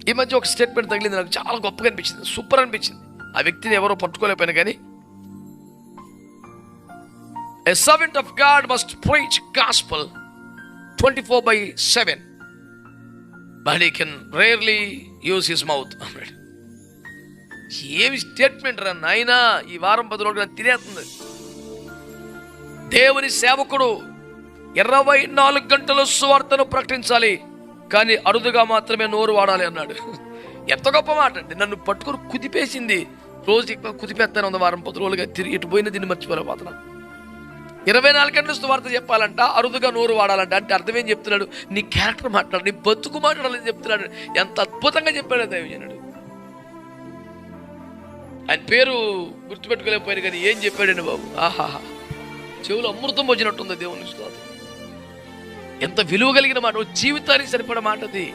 ఈ మధ్య ఒక స్టేట్మెంట్ తగిలింది, నాకు చాలా గొప్పగా అనిపించింది, సూపర్ అనిపించింది. ఆ వ్యక్తిని ఎవరో పట్టుకోలేకపోయినా కానీ, a servant of God must preach gospel 24/7, but he can rarely use his mouth. ఏమి స్టేట్మెంట్ రా నాయనా, ఈ వారం 10 రోజులు తినేస్తుంది. దేవుని సేవకుడు 24 గంటలు సువార్తను ప్రకటించాలి, కానీ అరుదుగా మాత్రమే నోరు వాడాలి అన్నాడు. ఎంత గొప్ప మాట అండి. నన్ను పట్టుకుని కుదిపేసింది. రోజు ఎక్కువ కుదిపేస్తాను ఉంది. వారం 10 రోజులుగా తిరిగి ఎటు పోయినా దీన్ని మర్చిపోలేకపోతున్నాను. 24 గంటలు సువార్త చెప్పాలంట, అరుదుగా నోరు వాడాలంట. అంటే అర్థం ఏం చెప్తున్నాడు? నీ క్యారెక్టర్ మాట్లాడు, నీ బతుకు మాట్లాడాలని చెప్తున్నాడు. ఎంత అద్భుతంగా చెప్పాడు దైవజనుడు. ఆయన పేరు గుర్తుపెట్టుకోలేకపోయాను కానీ ఏం చెప్పాడండి బాబు. ఆహాహా, చెవులు అమృతం వచ్చినట్టుంది దేవుని స్తోత్రం. ఎంత విలువ కలిగిన మాట, జీవితానికి సరిపడ మాట అది.